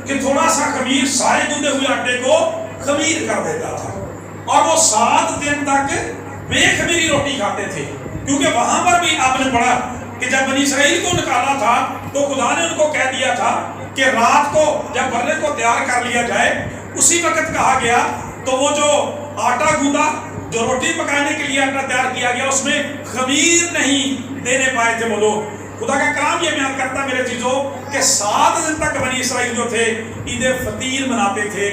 کہ تھوڑا سا خمیر سارے گندے ہوئے آٹے کو خمیر کر دیتا تھا، اور وہ 7 دن تک بے خمیری روٹی کھاتے تھے، کیونکہ وہاں پر بھی آپ نے پڑھا کہ جب بنی اسرائیل کو نکالا تھا تو خدا نے ان کو کہہ دیا تھا کہ رات کو جب برنے کو تیار کر لیا جائے، اسی وقت کہا گیا تو وہ جو آٹا گوندا، جو روٹی پکانے کے لیے آٹا تیار کیا گیا، اس میں خمیر نہیں دینے پائے تھے وہ لوگ۔ خدا کا کلام یہ بیان کرتا ہے میرے چیزوں کہ 7 دن تک بنی اسرائیل جو تھے عید فطیر مناتے تھے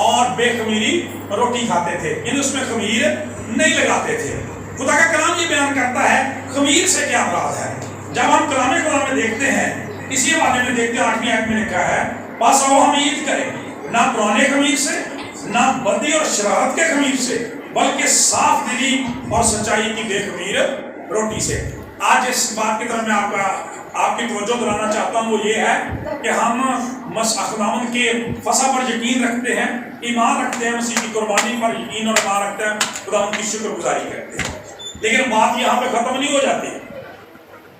اور بے خمیری روٹی کھاتے تھے، یعنی اس میں خمیر نہیں لگاتے تھے۔ خدا کا کلام یہ بیان کرتا ہے خمیر سے کیا مراد ہے۔ جب ہم کلام خدا میں دیکھتے ہیں، اسی حوالے میں دیکھتے ہیں 8ویں آیت میں لکھا ہے، بس آؤ ہم عید کریں، نہ پرانے خمیر سے، نہ بدی اور شرارت کے خمیر سے، بلکہ صاف دلی اور سچائی کی بے خمیر روٹی سے۔ آج اس بات کی طرف میں آپ کی توجہ دلانا چاہتا ہوں، وہ یہ ہے کہ ہم خداوند کے فصح پر یقین رکھتے ہیں، ایمان رکھتے ہیں، مسیح کی قربانی پر یقین اور ایمان رکھتے ہیں، خداوند کی شکر گزاری کرتے ہیں، لیکن بات یہاں پہ ختم نہیں ہو جاتی۔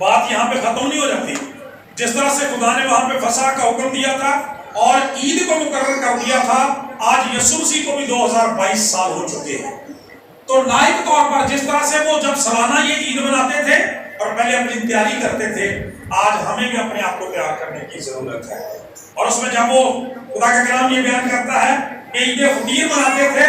بات یہاں پہ ختم نہیں ہو جاتی۔ جس طرح سے خدا نے وہاں پہ فصح کا حکم دیا تھا اور عید کو مقرر کر دیا تھا، آج یسوع مسیح کو بھی 2022 سال ہو چکے ہیں۔ تو لائق طور پر جس طرح سے وہ جب سالانہ یہ عید مناتے تھے اور پہلے اپنی تیاری کرتے تھے، آج ہمیں بھی اپنے آپ کو تیار کرنے کی ضرورت ہے۔ اور اس میں جب وہ خدا کا کلام یہ بیان کرتا ہے کہ عید فطیر مناتے تھے،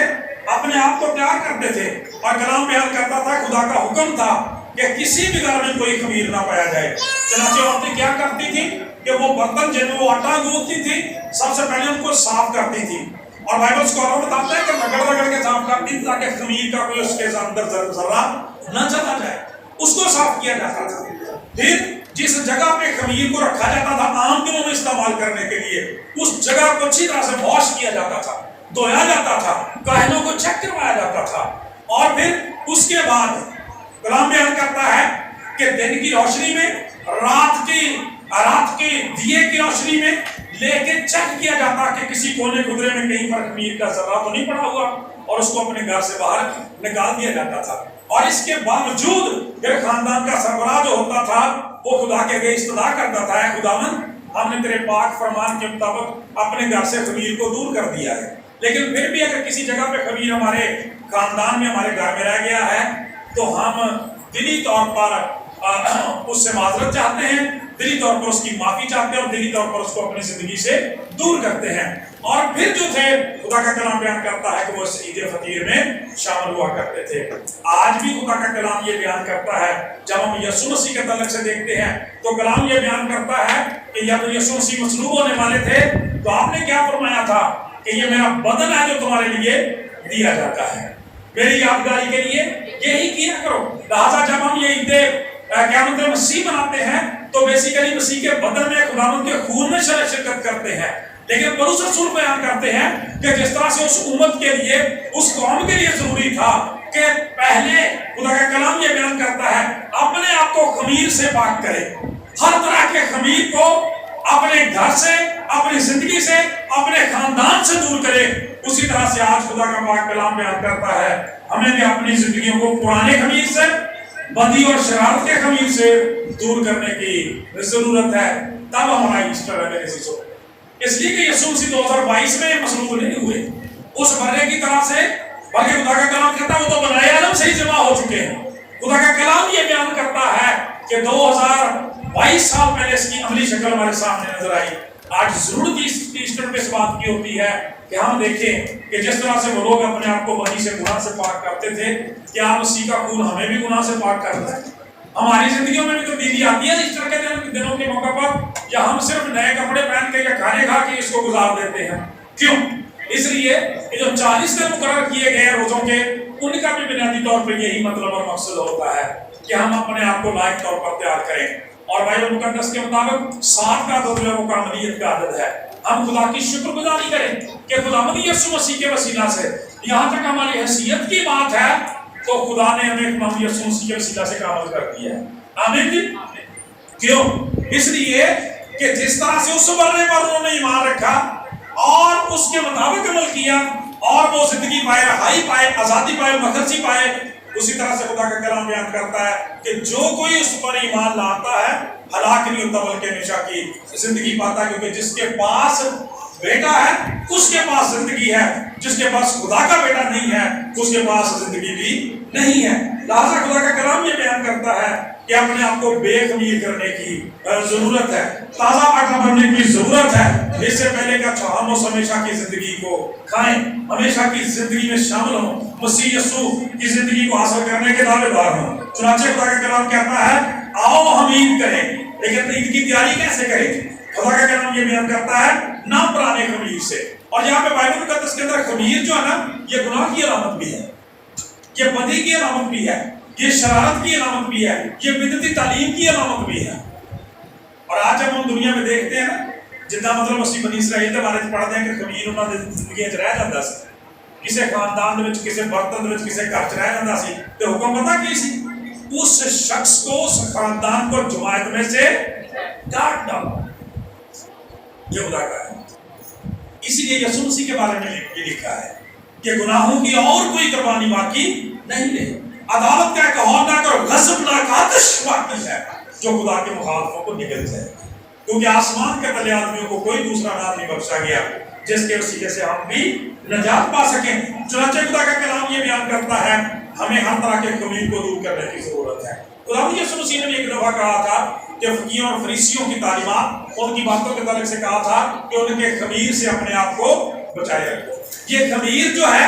اپنے آپ کو تیار کرتے تھے، اور کلام بیان کرتا تھا، خدا کا حکم تھا کہ کسی بھی گھر میں کوئی خمیر نہ پایا جائے۔ چنانچہ عورتیں کیا کرتی تھی کہ وہ برتن جن میں وہ آٹا گوندتی تھی، سب سے پہلے ان کو صاف کرتی تھی، اور بائبل اسکالر بتاتا ہے کہ رگڑ رگڑ کے صاف کرتی تھی تاکہ خمیر کا کوئی اس کے اندر ذرہ نہ چلا جائے، اس کو صاف کیا جاتا تھا۔ پھر جس جگہ پہ خمیر کو رکھا جاتا تھا عام دنوں میں استعمال کرنے کے لیے، اس جگہ کو اچھی طرح سے واش کیا جاتا تھا، دھویا جاتا تھا، کاہنوں کو چیک کروایا جاتا تھا، اور پھر اس کے بعد کلام بیان کرتا ہے کہ دن کی روشنی میں، رات کے دیے کی روشنی میں لے کے چیک کیا جاتا کہ کسی کونے خدرے میں کہیں پر خمیر کا ذرہ تو نہیں پڑا ہوا، اور اس کو اپنے گھر سے باہر نکال دیا جاتا تھا۔ اور اس کے باوجود پھر خاندان کا سربراہ جو ہوتا تھا وہ خدا کے آگے استدعا کرتا تھا، اے خداوند، ہم نے تیرے پاک فرمان کے مطابق اپنے گھر سے خمیر کو دور کر دیا ہے، لیکن پھر بھی اگر کسی جگہ پہ خمیر ہمارے خاندان میں، ہمارے گھر میں رہ گیا ہے، تو ہم دلی طور پر اس سے معذرت چاہتے ہیں، دلی طور پر اس کی معافی چاہتے ہیں، اور دلی طور پر اس کو اپنی زندگی سے دور کرتے ہیں۔ اور پھر جو تھے خدا کا کلام بیان کرتا ہے کہ وہ اس عید فطیر میں شامل ہوا کرتے تھے۔ آج بھی خدا کا کلام یہ بیان کرتا ہے، جب ہم یسوع مسیح کے تعلق سے دیکھتے ہیں تو کلام یہ بیان کرتا ہے کہ یا تو یسوع مسیح مصلوب ہونے والے تھے تو آپ نے کیا فرمایا تھا کہ یہ میرا بدن ہے جو تمہارے لیے دیا جاتا ہے، میری یادگاری کے لیے یہی کیا کرو۔ لہٰذا جب ہم یہ عید قیامت مسیح مناتے ہیں تو بیسیکلی مسیح کے بدن میں خداوند کے خون میں شرکت کرتے ہیں، لیکن پولس رسول بیان کرتے ہیں کہ جس طرح سے اس امت کے لیے، اس قوم کے لیے ضروری تھا کہ پہلے خدا کا کلام یہ بیان کرتا ہے اپنے آپ کو خمیر سے پاک کرے، ہر طرح کے خمیر کو اپنے گھر سے، اپنی زندگی سے، اپنے خاندان سے دور کرے۔ اسی طرح سے آج خدا کا پاک کلام بیان کرتا ہے ہمیں بھی اپنی زندگیوں کو پرانے خمیر سے، بدی اور شرارت کے خمیر سے دور کرنے کی ضرورت ہے، تب ہمارا ایسٹر ہے میرے عزیزو۔ اس لیے کہ یسوع مسیح 2022 میں مصلوب نہیں ہوئے اس برے کی طرح سے، بلکہ خدا کا کلام کہتا ہے وہ تو بنائے عالم سے ہی جمع ہو چکے ہیں۔ خدا کا کلام یہ بیان کرتا ہے کہ 2022 سال پہلے اس کی عملی شکل ہمارے سامنے نظر آئی۔ آج ضرورت ایسٹر پہ اس بات کی ہوتی ہے کہ ہم دیکھیں کہ جس طرح سے وہ لوگ اپنے آپ کو بدی سے، گناہ سے پاک کرتے تھے، کیا مسیح کا خون ہمیں بھی گناہ سے پاک کرتا ہے؟ ہماری زندگیوں میں بھی تبدیلی آتی ہے ایسٹر کے دنوں کے موقع پر، یا ہم صرف نئے کپڑے پہن کے یا کھانے کھا کے اس کو گزار دیتے ہیں؟ کیوں؟ اس لیے کہ جو 40 دن مقرر کیے گئے روزوں کے، ان کا بھی بنیادی طور پر یہی مطلب اور مقصد ہوتا ہے کہ ہم اپنے آپ کو لائق طور پر تیار کریں۔ اور بائبل مقدس کے مطابق 7 کا عدد جو مکملیت کا عدد ہے، ہم خدا کی شکر گزاری کریں کہ خداوند یسوع مسیح کے وسیلہ سے یہاں تک ہماری حیثیت کی بات ہے تو خدا نے ہمیں خداوند یسوع مسیح کے وسیلہ سے کامل کر دیا ہے۔ آمین جی۔ کیوں؟ اس لیے کہ جس طرح سے اس مرنے پر انہوں نے ایمان رکھا اور اس کے مطابق عمل کیا اور وہ زندگی پائے، رہائی پائے، آزادی پائے، مخلصی پائے، اسی طرح سے خدا کا کلام بیان کرتا ہے کہ جو کوئی اس پر ایمان لاتا ہے ہلاک نہیں ہوتا بلکہ ہمیشہ کی زندگی پاتا ہے، کیونکہ جس کے پاس بیٹا ہے اس کے پاس زندگی ہے، جس کے پاس خدا کا بیٹا نہیں ہے اس کے پاس زندگی بھی نہیں ہے۔ لہٰذا خدا کا کلام یہ بیان کرتا ہے کہ اپنے آپ کو بے خمیر کرنے کی ضرورت ہے، تازہ آٹا بننے کی ضرورت ہے۔ اس سے پہلے کہ ہم اس ہمیشہ کی زندگی کو کھائیں، ہمیشہ کی زندگی میں شامل ہوں، مسیح یسوع کی زندگی کو حاصل کرنے کے دعوے دار ہوں۔ چنانچہ خدا کا کلام کہتا ہے آؤ ہم عید کریں، لیکن عید کی تیاری کیسے کریں؟ خدا کا کلام یہ بیان کرتا ہے نہ پرانے خمیر سے۔ اور یہاں پہ بائبل مقدس کے اندر خمیر جو ہے نا، یہ گناہ کی علامت بھی ہے، یہ بدی کی علامت بھی ہے، یہ شرارت کی علامت بھی ہے، یہ بدعتی تعلیم کی علامت بھی ہے۔ اور آج جب ہم دنیا میں دیکھتے ہیں نا، جتنا مطلب اسی بنی اسرائیل کے بارے میں پڑھتے ہیں کہ خمیر انہوں نے زندگی رہ جاتا سی، کسی خاندان میں کسی برتن میں کسی گھر چ رہ جاتا سی، تو حکم پتا کی سی؟ اس شخص کو، اس خاندان کو جماعت میں سے کاٹ ڈالو۔ یہ خدا کا ہے۔ اسی لیے یسوع مسیح کے بارے میں یہ لکھا ہے کہ گناہوں کی اور کوئی قربانی باقی نہیں رہی، عدالت کا ایک ہولناک اور غضبناک آتش باقی ہے جو خدا کے مخالفوں کو نگل جائے، کیونکہ آسمان کے تلے آدمیوں کو کوئی دوسرا نام نہیں بخشا گیا جس کے وسیلے سے ہم بھی نجات پا سکیں۔ چنانچہ خدا کا کلام یہ بیان کرتا ہے ہمیں ہر طرح کے خمیر کو دور کرنے کی ضرورت ہے۔ خدا یسوع مسیح نے ایک دفعہ کہا تھا کہ فقیوں اور فریسیوں کی تعلیمات، ان کی باتوں کے تعلق سے کہا تھا کہ ان کے خمیر سے اپنے آپ کو بچائے رکھو۔ یہ خمیر جو ہے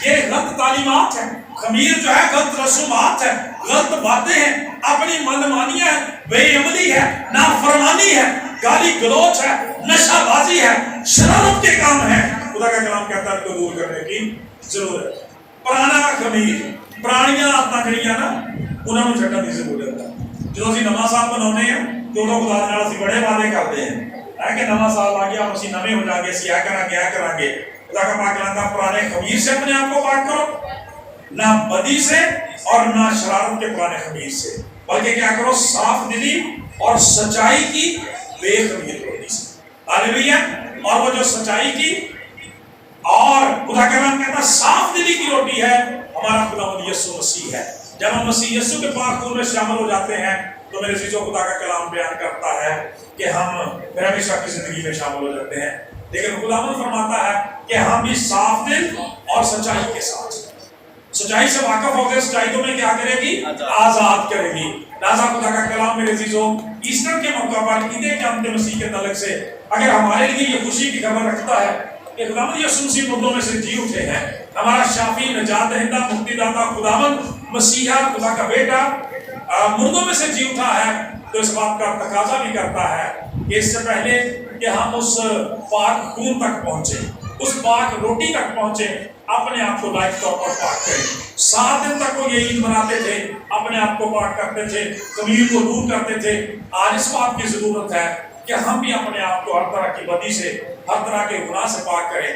یہ غلط تعلیمات ہے، خمیر جو ہے غلط رسومات ہے، غلط باتیں ہیں، اپنی من مانیاں ہے، بے عملی ہے، نافرمانی ہے، گالی گلوچ ہے، نشہ بازی ہے، شرارت کے کام ہے۔ خدا کا کلام کہتا ہے ان کو دور کرنے کی ضرورت ہے۔ پرانا خمیر، پرانیاں آدਤਾਂ ਜਿਹੜੀਆਂ ਨਾ ਉਹਨਾਂ ਨੂੰ ਛੱਡਣ ਦੀ ਜ਼ਰੂਰਤ ਹੈ۔ ਜਦੋਂ ਅਸੀਂ ਨਵਾਂ ਸਾਲ ਮਨਾਉਂਦੇ ਹਾਂ ਤੇ ਉਦੋਂ ਖੁਦਾ ਦੇ ਨਾਲ ਅਸੀਂ ਬੜੇ ਵਾਅਦੇ ਕਰਦੇ ਹਾਂ کہ نواں سال آ گیا، ਅਸੀਂ ਨਵੇਂ ਹੋ ਜਾਾਂਗੇ، ਅਸੀਂ ਇਹ ਕਰਾਂਗੇ۔ خدا کا پاک کہتا ہے پرانے خمیر سے اپنے آپ کو پاک کرو، نہ بدی سے اور نہ شرارت کے پرانے خمیر سے، بلکہ کیا کرو صاف دلی اور سچائی کی بے خمیر روٹی سے۔ ہاللیلویا۔ اور وہ جو سچائی کی اور خدا کا نام کہتا ہے صاف دلی کی روٹی ہے، ہمارا خدا یسوع مسیح ہے۔ جب ہم مسیح یسوع کے پاک خون میں شامل ہو جاتے ہیں تو میرے عزیزو خدا کا کلام بیان کرتا ہے کہ ہم ہمیشہ کی زندگی میں شامل ہو جاتے ہیں۔ لیکن خداوند فرماتا ہے کہ ہم بھی صاف دل اور سچائی کے ساتھ، سچائی سے واقف ہو گئے، سچائی تمہیں کیا کرے گی؟ آزاد کرے گی۔ لہٰذا خدا کا کلام میرے عزیزو ایسٹر کے موقع پر عید قیامت مسیح کے تعلق سے اگر ہمارے لیے یہ خوشی کی خبر رکھتا ہے کہ خداوند یسوع مسیح مردوں میں سے جی اٹھے ہیں، ہمارا شافی، نجات دہندہ، مکتی داتا خداوند مسیحا، خدا کا بیٹا مردوں میں سے جی اٹھا ہے، تو اس بات کا تقاضا بھی کرتا ہے کہ اس سے پہلے کہ ہم اس پاک خون تک پہنچے، اس پاک روٹی تک پہنچے، اپنے آپ کو لائق طور پر پاک کریں۔ 7 دن تک وہ یہ عید مناتے تھے، اپنے آپ کو پاک کرتے تھے، خمیر کو دور کرتے تھے۔ آج اس بات کی ضرورت ہے کہ ہم بھی اپنے آپ کو ہر طرح کی بدی سے، ہر طرح کے گناہ سے پاک کریں،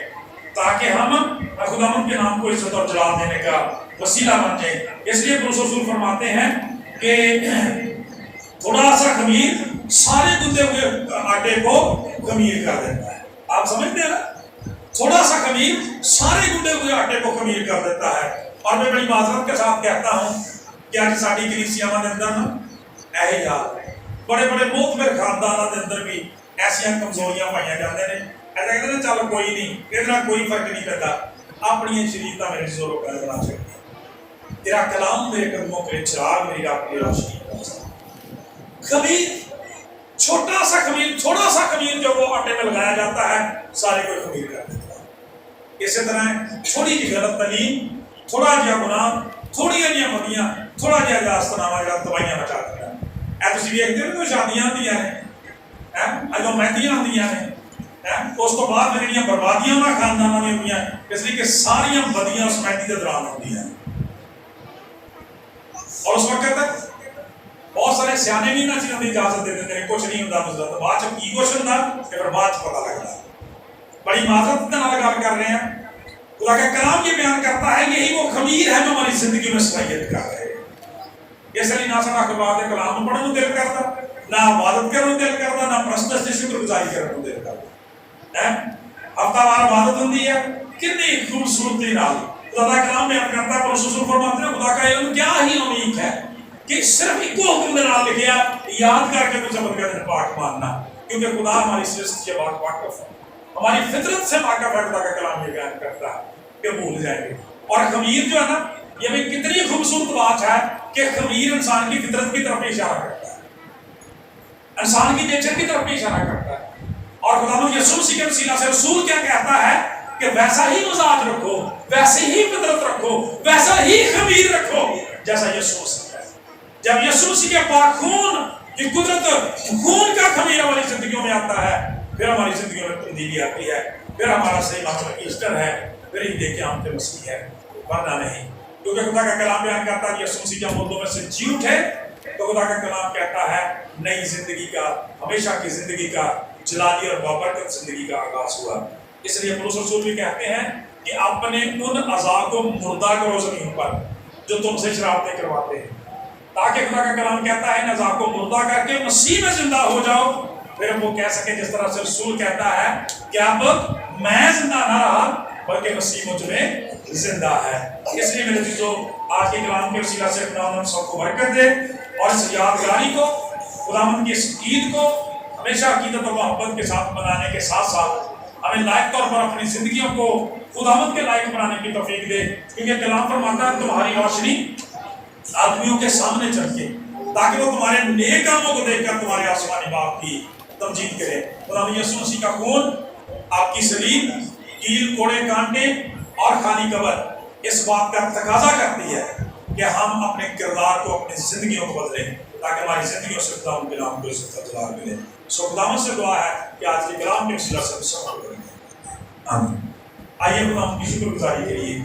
تاکہ ہم خداوند کے نام کو عزت اور جلال دینے کا وسیلہ بن جائیں۔ اس لیے پولس رسول فرماتے ہیں کہ تھوڑا سا خمیر سارے گندے ہوئے آٹے کو خمیر کر دیتا ہے۔ آپ سمجھتے ہیں نا، تھوڑا سا خمیر سارے گندے ہوئے آٹے کو خمیر کر دیتا ہے۔ اور میں بڑی معذرت کے ساتھ کہتا ہوں کہ آج ساری کلیسیاں کے اندر نا ایسے حال بڑے بڑے معتبر خاندانوں کے اندر بھی ایسا کمزوریاں پائیا جاتے ہیں، ایسا کہتے ہیں چل کوئی نہیں، یہ کوئی فرق نہیں پڑتا، اپنی شریعتیں میرے زوروں پہ بنا چاہیے۔ تیرا کلام میرے قدموں کے چراغ، میری رات کی روشنی۔ خمیر، چھوٹا سا خمیر، تھوڑا سا خمیر جو وہ آٹے میں لگایا جاتا ہے، سارے کو خمیر کر دیتا ہے۔ اسی طرح چھوٹی جی غلط تعلیم، تھوڑا جہا گناہ، تھوڑی جہاں بدیاں، تھوڑا جہا استناوا جہاں تباہیاں مچا دیا۔ تھی دیکھتے ہو کوئی شادیاں آدیاں نے، اجو مہندیاں آدیاں نے، اس تو بعد میری بربادیاں انہوں خاندانوں میں ہوئی ہیں، اس لیے کہ ساریا بدیاں اس مہندی کے دوران ہوتی ہیں۔ اور اس وقت تک بہت سارے سیانے بھی نہ چیزوں کی اجازت دے دیتے ہیں، کچھ نہیں ہوتا مسئلہ، تو بعد کی کچھ ہوتا کہ پھر بعد پتہ لگتا۔ بڑی معذرت کے نال گل کر رہے ہیں۔ خدا کا کلام یہ بیان کرتا ہے یہی وہ خمیر ہے جو ہماری زندگی میں صلاحیت کر رہے ہیں۔ اس لیے نہ سنا اخبار کے کلام پڑھنے کو دل کرتا، نہ عبادت کرنے کو دل کرتا، نہ پرستش کی شکر گزاری کرنے کو دل کرتا۔ ہفتہ وار عبادت ہوتی ہے، کتنی خوبصورتی نال خدا کا کلام بیان کرتا ہے۔ پر رسول فرماتے ہیں خدا کا علم کیا ہی عمیق ہے کہ صرف ایک حکم کے نال لکھیا یاد کر کے کچھ عمل کرنے پاک ماننا، کیونکہ خدا ہماری سرشتی سے واقف ہے۔ ہماری فطرت سے واقف ہے، خدا کا کلام یہ بیان کرتا ہے کہ بھول جائیں گے۔ اور خمیر جو ہے نا، یہ بھی کتنی خوبصورت بات ہے کہ خمیر انسان کی فطرت کی طرف اشارہ کرتا ہے، انسان کی نیچر کی طرف اشارہ کرتا ہے۔ اور خداوند یسوع مسیح کے وسیلہ سے رسول کیا کہتا ہے کہ ویسا ہی مزاج رکھو، ویسے ہی فطرت رکھو، ویسا ہی خمیر رکھو جیسا یسوع مسیح ہے۔ جب یسوع مسیح کے پاک خون کی قدرت، خون کا خمیر ہماری زندگیوں میں آتا ہے، پھر ہماری زندگیوں میں تبدیلی آتی ہے، پھر ہمارا صحیح مطلب ایسٹر ہے، پھر ہی دیکھیں ہم کے مسیح ہے، ورنہ نہیں۔ کیونکہ خدا کا کلام بیان کرتا ہے کہ یسوع مسیح جب مردوں میں سے جی اٹھے تو خدا کا کلام کہتا ہے نئی زندگی کا، ہمیشہ کی زندگی کا، جلالی اور بابرکت زندگی کا آغاز ہوا۔ اس لیے پولس رسول بھی کہتے ہیں کہ اپنے ان اعضاء کو مردہ کرو زمین پر جو تم سے شرابتیں کرواتے ہیں، تاکہ خدا کا کلام کہتا ہے ان اعضاء کو مردہ کر کے مسیح میں زندہ ہو جاؤ، پھر وہ کہہ سکے جس طرح سے رسول کہتا ہے کہ اب میں زندہ نہ رہا بلکہ مسیح مجھ میں زندہ ہے۔ اس لیے میرے عزیزو، آج کے کلام کے وسیلہ سے خداوند سب کو برکت دے، اور اس یادگاری کو، خداوند کی اس عید کو ہمیشہ عقیدت و محبت کے ساتھ منانے کے ساتھ ساتھ ہمیں لائق طور پر اپنی زندگیوں کو خداوند کے لائق بنانے کی توفیق دے، کیونکہ کلام فرماتا ہے تمہاری روشنی آدمیوں کے سامنے چمکے تاکہ وہ تمہارے نیک کاموں کو دیکھ کر تمہارے آسمانی باپ کی تمجید کرے۔ خداوند یسوع مسیح کا خون، آپ کی صلیب، کیل، کوڑے، کانٹے اور خالی قبر اس بات کا تقاضا کرتی ہے کہ ہم اپنے کردار کو، اپنی زندگیوں کو بدلیں تاکہ ہماری زندگیوں سے خداوند کے نام کو عزت و جلال ملے۔ سو خداوند سے دعا ہے کہ آج کے کلام کے وسیلہ سے سب کریں۔ آمین۔ آئیے خداوند کی شکر گزاری کے لیے